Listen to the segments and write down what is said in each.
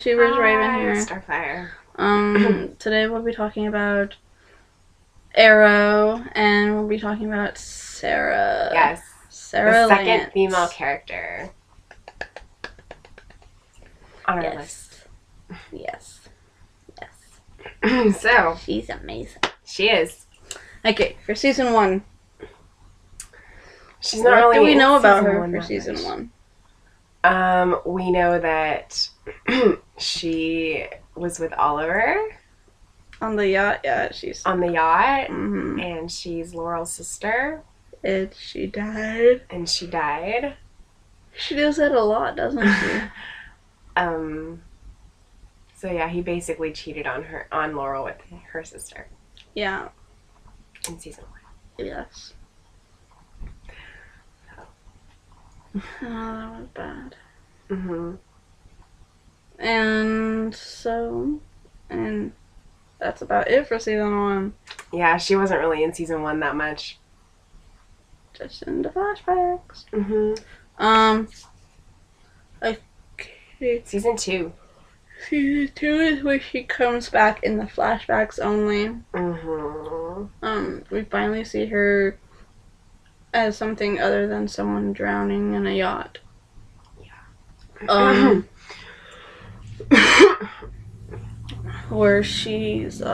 YouTubers Raven here. Starfire. Today we'll be talking about Arrow, and we'll be talking about Sara. Yes. Sara the second Lance. female character on our list. Yes. So. She's amazing. She is. Okay, for season 1. She's not what really do we know about season her one for that season much. 1? We know that she was with Oliver. On the yacht, yeah, she's... On the yacht. Mm-hmm. And she's Laurel's sister. And she died. She does that a lot, doesn't she? So yeah, he basically cheated on Laurel with her sister. Yeah. In season 1. Yes. Oh, that was bad. Mm-hmm. And that's about it for season 1. Yeah, she wasn't really in season 1 that much. Just in the flashbacks. Mm-hmm. Okay. Season 2. Season 2 is where she comes back in the flashbacks only. Mm-hmm. We finally see her as something other than someone drowning in a yacht. Yeah. Where she's with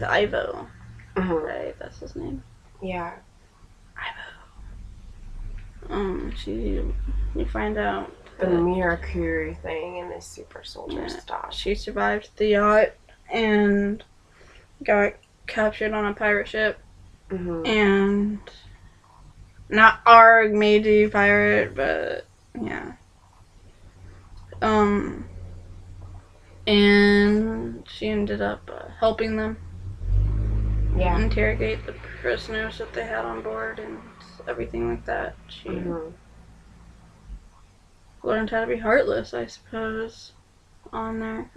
Ivo. Mm-hmm. Right, that's his name. Yeah. Ivo. You find out the Miracle thing and the super soldier stuff. She survived the yacht and got captured on a pirate ship. Mm-hmm. And not Arg Meiji pirate, but yeah. And she ended up helping them interrogate the prisoners that they had on board and everything like that. She learned how to be heartless, I suppose, on there.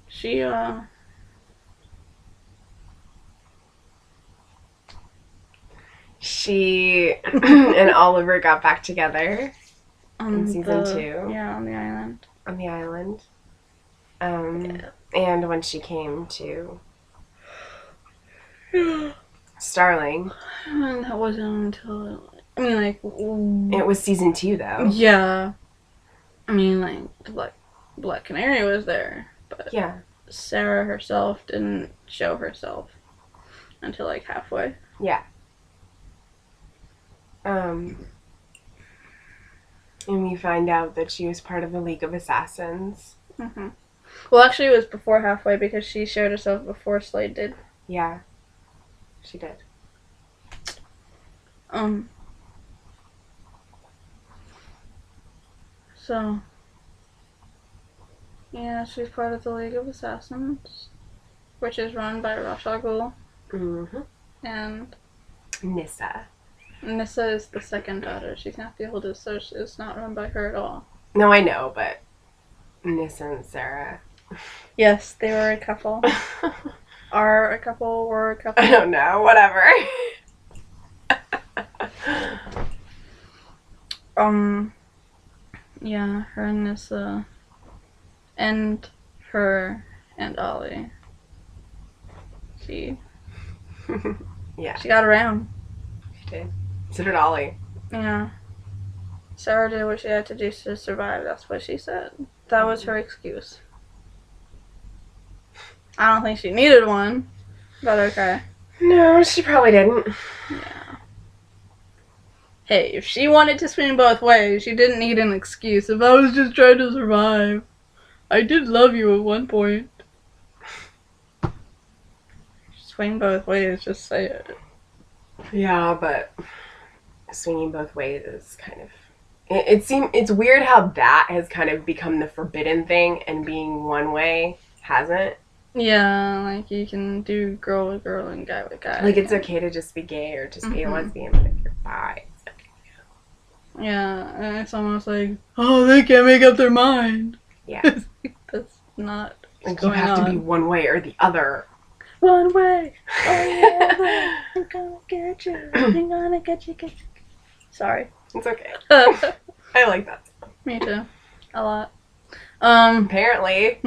She and Oliver got back together in season 2. Yeah, on the island. And when she came to Starling. And that wasn't until... it was season 2, though. Yeah. Black Canary was there. But yeah. Sara herself didn't show herself until, halfway. Yeah. And we find out that she was part of the League of Assassins. Mm-hmm. Well, actually, it was before halfway because she showed herself before Slade did. Yeah. She did. So, yeah, she's part of the League of Assassins, which is run by Ra's al Ghul. Mm-hmm. And Nyssa. Nyssa is the second daughter. She's not the oldest, so it's not run by her at all. No, I know, but Nyssa and Sara. Yes, they were a couple. Are a couple, were a couple. I don't know, whatever. Yeah, her and Nyssa, and her and Ollie. She got around. She did. So did Ollie. Yeah. Sara did what she had to do to survive. That's what she said. That was her excuse. I don't think she needed one, but okay. No, she probably didn't. Yeah. Hey, if she wanted to swing both ways, she didn't need an excuse. If I was just trying to survive, I did love you at one point. Swing both ways, just say it. Yeah, but swinging both ways is kind of... It's weird how that has kind of become the forbidden thing, and being one way hasn't. Yeah, you can do girl with girl and guy with guy. It's okay to just be gay or just be a lesbian, but if you're bi, it's okay. Yeah, and it's almost like, oh, they can't make up their mind. Yeah. That's not you have to be one way or the other. One way or the other. I'm gonna get you. I'm gonna get you. Sorry. It's okay. I like that. Me too. A lot. Apparently.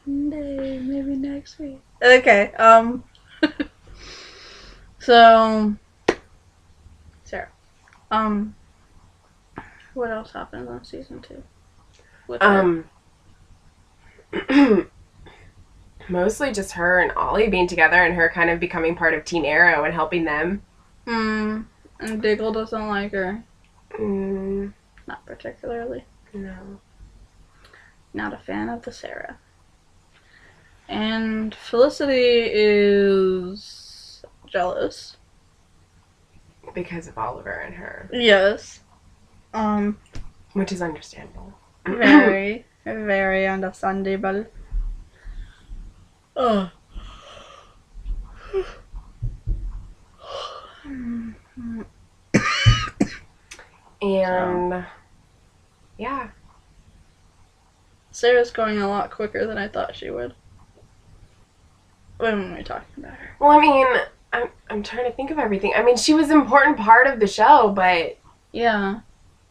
Monday, maybe next week. Okay, so, Sarah, what else happens on season 2? With her? Mostly just her and Ollie being together and her kind of becoming part of Teen Arrow and helping them. And Diggle doesn't like her. Not particularly. No. Not a fan of the Sarah. And Felicity is jealous. Because of Oliver and her. Yes. Which is understandable. Very, very understandable. Oh. And yeah. Sarah's going a lot quicker than I thought she would. When we're talking about her. Well, I mean, I'm trying to think of everything. I mean, she was an important part of the show, but yeah,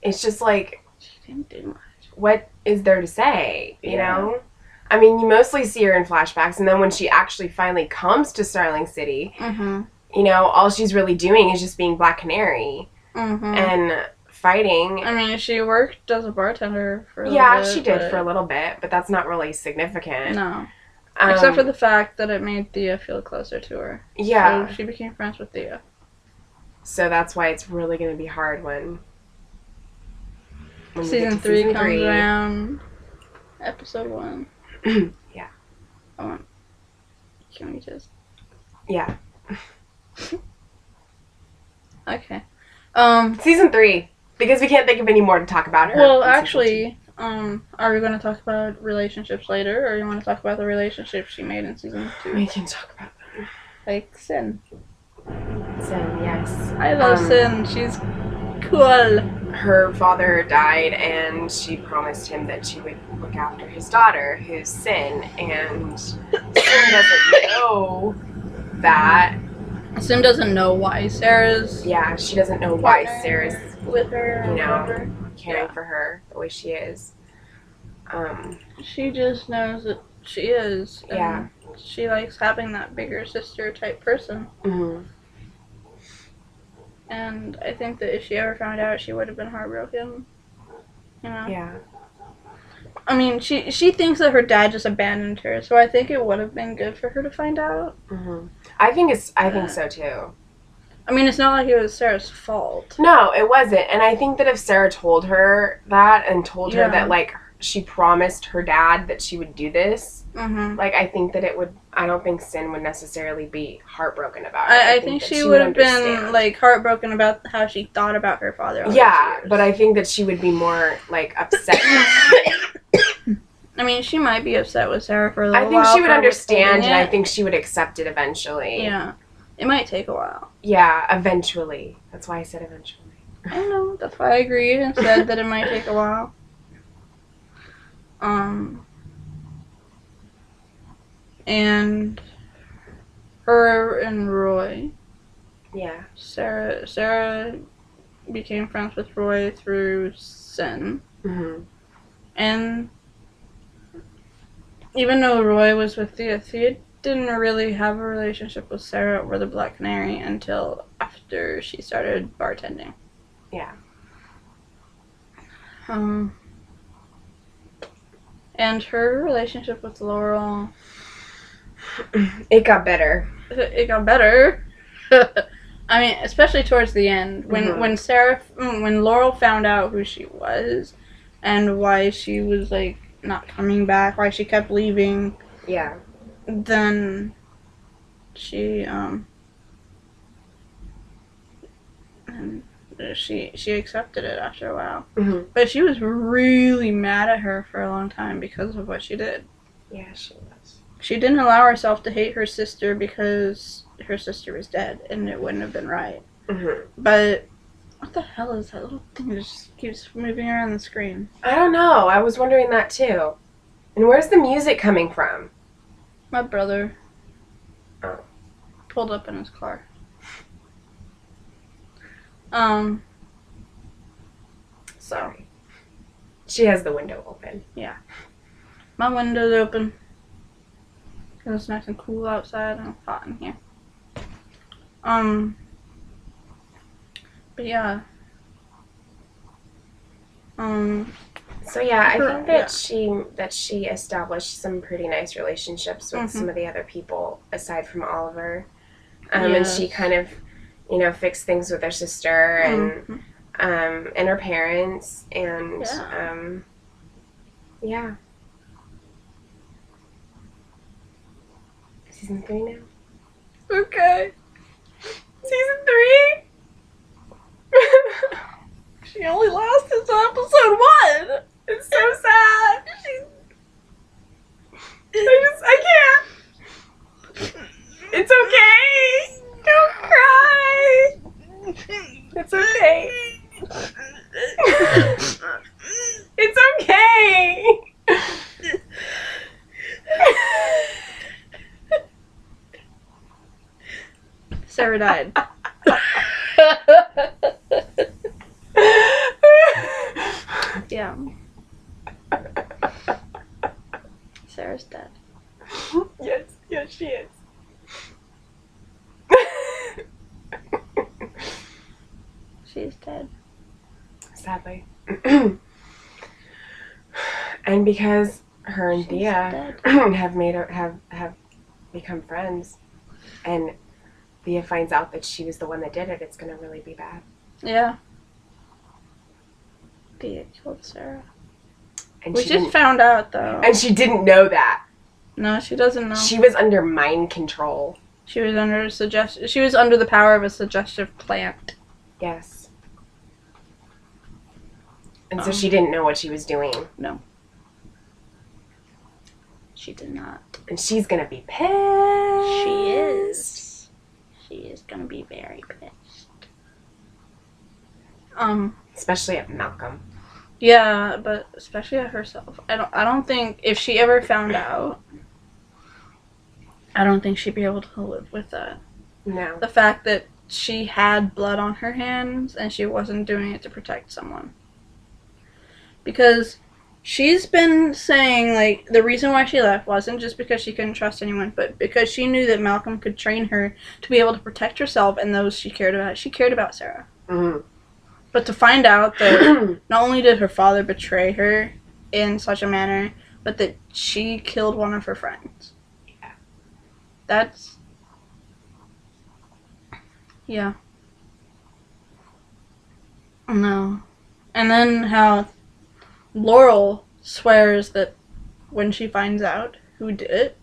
it's just like she didn't do much. What is there to say? You know? I mean, you mostly see her in flashbacks, and then when she actually finally comes to Starling City, you know, all she's really doing is just being Black Canary and fighting. I mean, she worked as a bartender for a little bit. Yeah, she did for a little bit, but that's not really significant. No. Except for the fact that it made Thea feel closer to her. Yeah. So she became friends with Thea. So that's why it's really going to be hard when season 3 comes around. Episode 1. Yeah. Can we just... Yeah. Okay. Season 3. Because we can't think of any more to talk about her. Well, actually... are we going to talk about relationships later, or you want to talk about the relationship she made in season 2? We can talk about them. Like Sin. Sin, yes. I love Sin. She's cool. Her father died, and she promised him that she would look after his daughter, who's Sin, and Sin doesn't know that. Sin doesn't know why Sarah's... Yeah, she doesn't know why Sarah's with her, you know, caring for her the way she is. She just knows that she is. And she likes having that bigger sister type person. And I think that if she ever found out, she would have been heartbroken. You know? Yeah. I mean, she thinks that her dad just abandoned her, so I think it would have been good for her to find out. I think so too. I mean, it's not like it was Sarah's fault. No, it wasn't. And I think that if Sarah told her that and told her that, like, she promised her dad that she would do this, like, I think that it would, I don't think Sin would necessarily be heartbroken about it. I think she would have been, like, heartbroken about how she thought about her father. Yeah, but I think that she would be more, like, upset. I mean, she might be upset with Sarah for a little while. I think she would understand, and I think she would accept it eventually. Yeah. It might take a while. Yeah, eventually. That's why I said eventually. I know. That's why I agreed and said that it might take a while. And her and Roy. Yeah. Sarah became friends with Roy through Sin. And even though Roy was with Thea didn't really have a relationship with Sarah or the Black Canary until after she started bartending. Yeah. And her relationship with Laurel... It got better. It got better. I mean, especially towards the end. When Laurel found out who she was and why she was, like, not coming back, why she kept leaving... Yeah. Then she accepted it after a while. But she was really mad at her for a long time because of what she did. Yeah, she was. She didn't allow herself to hate her sister because her sister was dead and it wouldn't have been right. But what the hell is that little thing that just keeps moving around the screen? I don't know. I was wondering that too. And where's the music coming from? My brother pulled up in his car. Sorry. She has the window open. Yeah. My window's open. It's nice and cool outside and hot in here. But yeah. So yeah, I think that she established some pretty nice relationships with some of the other people aside from Oliver. And she kind of, you know, fixed things with her sister and her parents and yeah. Season 3 now. Okay. Season 3? She only lasted to episode 1. It's so sad. I can't. It's okay. Don't cry. It's okay. It's okay. Sarah died. Yeah. Sarah's dead. Yes, she is. She's dead. Sadly. And because her and Thea have become friends, and Thea finds out that she was the one that did it, it's gonna really be bad. Yeah. Thea killed Sarah. And we just found out, though. And she didn't know that. No, she doesn't know. She was under mind control. She was under She was under the power of a suggestive plant. Yes. And so she didn't know what she was doing. No. She did not. And she's gonna be pissed. She is. She is gonna be very pissed. Especially at Malcolm. Yeah, but especially at herself. I don't think if she ever found out, I don't think she'd be able to live with that. No. The fact that she had blood on her hands and she wasn't doing it to protect someone. Because she's been saying, like, the reason why she left wasn't just because she couldn't trust anyone, but because she knew that Malcolm could train her to be able to protect herself and those she cared about. She cared about Sarah. Mm-hmm. But to find out that not only did her father betray her in such a manner, but that she killed one of her friends. Yeah. That's... Yeah. No. And then how Laurel swears that when she finds out who did it,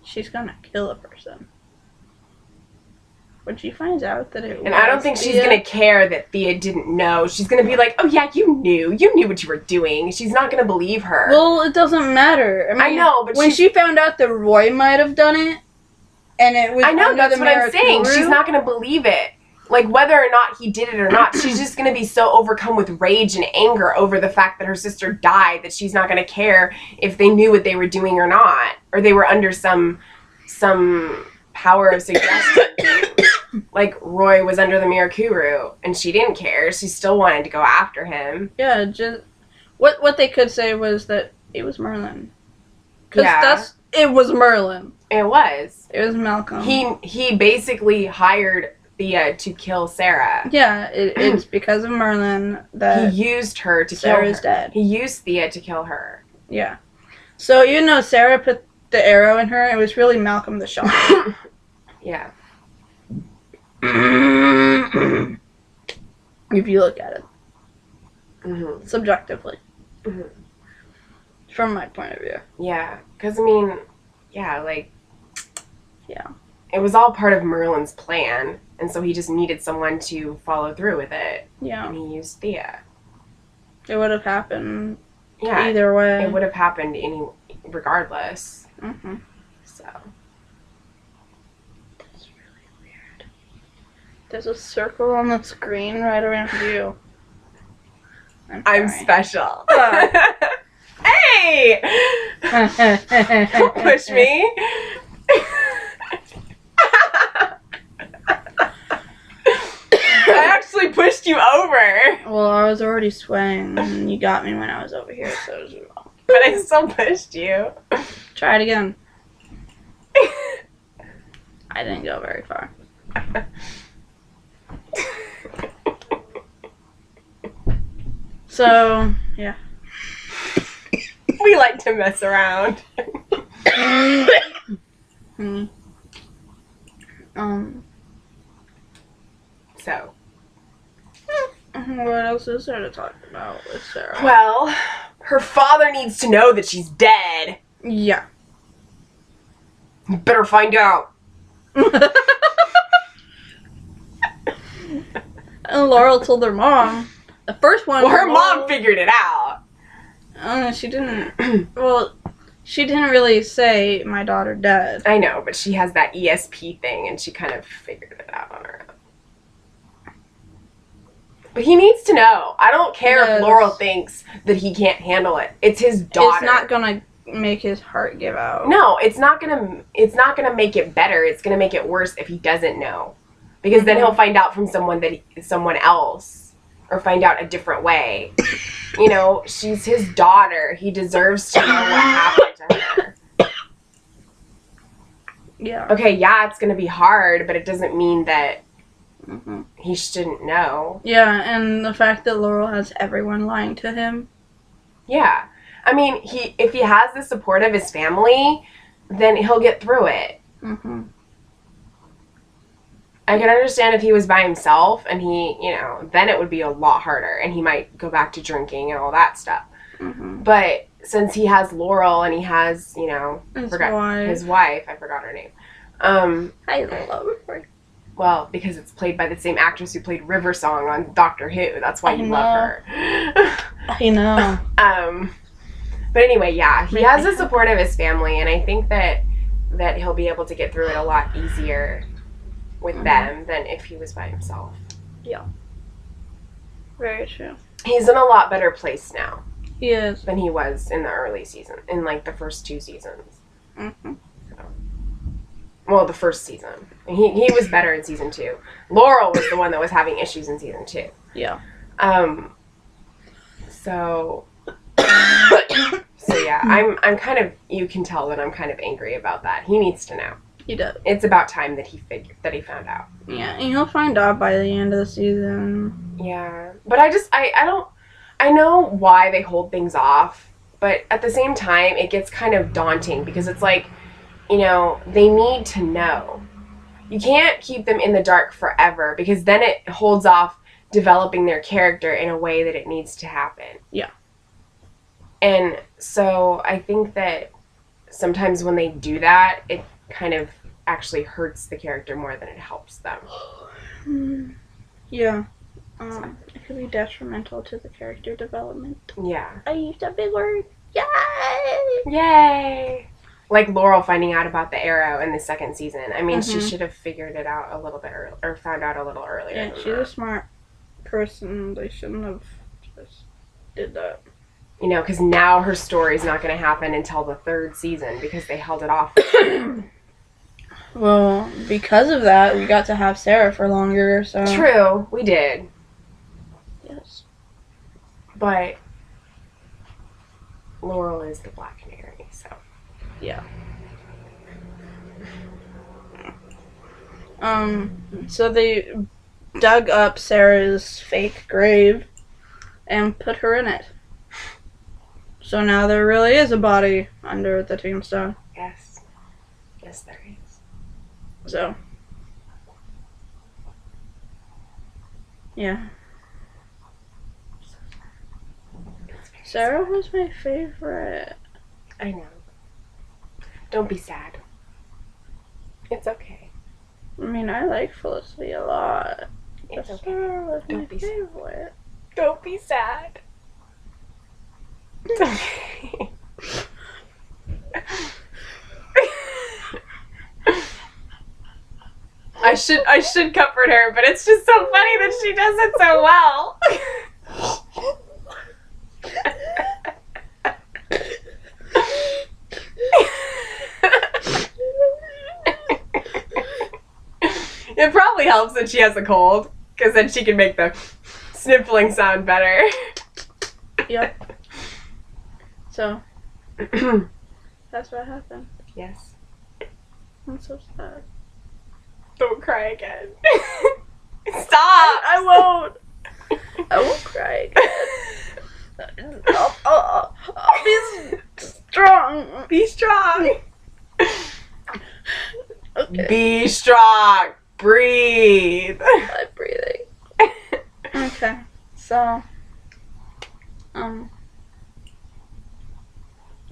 she's gonna kill a person. When she finds out that it was I don't think she's Thea, gonna care that Thea didn't know. She's gonna be like, oh yeah, you knew what you were doing. She's not gonna believe her. Well, it doesn't matter. I mean, I know, but when she found out that Roy might have done it, and it was I know, under that's the what I'm saying. Maracuru, She's not gonna believe it. Like, whether or not he did it or not, she's just gonna be so overcome with rage and anger over the fact that her sister died that she's not gonna care if they knew what they were doing or not, or they were under some power of suggestion. Like, Roy was under the Mirakuru, and she didn't care. She still wanted to go after him. Yeah, just what they could say was that it was Merlin. Because it was Merlin. It was. It was Malcolm. He basically hired Thea to kill Sarah. Yeah, it's because of Merlin that he used her to Sarah's kill her. dead. He used Thea to kill her. Yeah. So even though Sarah put the arrow in her, it was really Malcolm that shot her. Yeah. If you look at it. Mm-hmm. Subjectively. Mm-hmm. From my point of view. Yeah. Because, I mean, yeah, like... Yeah. It was all part of Merlin's plan, and so he just needed someone to follow through with it. Yeah. And he used Thea. It would have happened either way. It would have happened regardless. Mm-hmm. So... There's a circle on the screen right around you. I'm special. Hey! Don't push me. I actually pushed you over. there. Well, I was already sweating, and you got me when I was over here, so it was wrong. But I still pushed you. Try it again. I didn't go very far. So, yeah. We like to mess around. So. What else is there to talk about with Sarah? Well, her father needs to know that she's dead. Yeah. You better find out. And Laurel told her mom. The first one. Well, her mom figured it out. She didn't. Well, she didn't really say my daughter dead. I know, but she has that ESP thing, and she kind of figured it out on her own. But he needs to know. I don't care if Laurel thinks that he can't handle it. It's his daughter. It's not gonna make his heart give out. No, it's not gonna make it better. It's gonna make it worse if he doesn't know, because then he'll find out from someone else, or find out a different way. You know, she's his daughter. He deserves to know what happened to her. Yeah. Okay, yeah, it's gonna be hard, but it doesn't mean that he shouldn't know. Yeah, and the fact that Laurel has everyone lying to him. Yeah. I mean, if he has the support of his family, then he'll get through it. Mm-hmm. I can understand if he was by himself and then it would be a lot harder and he might go back to drinking and all that stuff. Mm-hmm. But since he has Laurel and he has, his wife, I forgot her name. I love her. Well, because it's played by the same actress who played River Song on Doctor Who. That's why you love her. I know. But anyway, yeah, he has the support of his family, and I think that he'll be able to get through it a lot easier with them than if he was by himself. Yeah. Very true. He's in a lot better place now. He is. Than he was in the early season, in like the first 2 seasons. Mm-hmm. Well, the first season. And he was better in season 2. Laurel was the one that was having issues in season 2. Yeah. So yeah, I'm kind of, you can tell that I'm kind of angry about that. He needs to know. He does. It's about time that he found out. Yeah, and he'll find out by the end of the season. Yeah. But I know why they hold things off, but at the same time, it gets kind of daunting because it's like, they need to know. You can't keep them in the dark forever because then it holds off developing their character in a way that it needs to happen. Yeah. And so I think that sometimes when they do that, it kind of actually hurts the character more than it helps them. Yeah. It could be detrimental to the character development. Yeah. I used a big word. Yay! Yay! Like Laurel finding out about the arrow in the 2nd season. I mean, she should have figured it out a little bit earlier, or found out a little earlier. Yeah, she's a smart person. They shouldn't have just did that. Because now her story's not going to happen until the 3rd season because they held it off. Well, because of that, we got to have Sarah for longer, so... True, we did. Yes. But Laurel is the Black Canary, so... Yeah. So they dug up Sarah's fake grave and put her in it. So now there really is a body under the tombstone. Yes. Yes, there is. So. Yeah. Sarah was my favorite. I know. Don't be sad. It's okay. I mean, I like Felicity a lot. It's okay. Sarah was Don't my be sad. favorite. Don't be sad. It's okay. I should comfort her, but it's just so funny that she does it so well. It probably helps that she has a cold, because then she can make the sniffling sound better. Yep. So, that's what happened. Yes. I'm so sad. Don't cry again. Stop! I won't. I won't cry again. I'll be strong. Be strong. Okay. Be strong. Breathe. I'm breathing. Okay. So,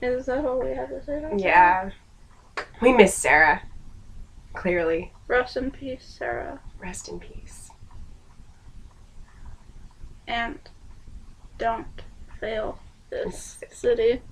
is that all we have to say about that? Yeah. We miss Sarah. Clearly. Rest in peace, Sarah. Rest in peace. And don't fail this city.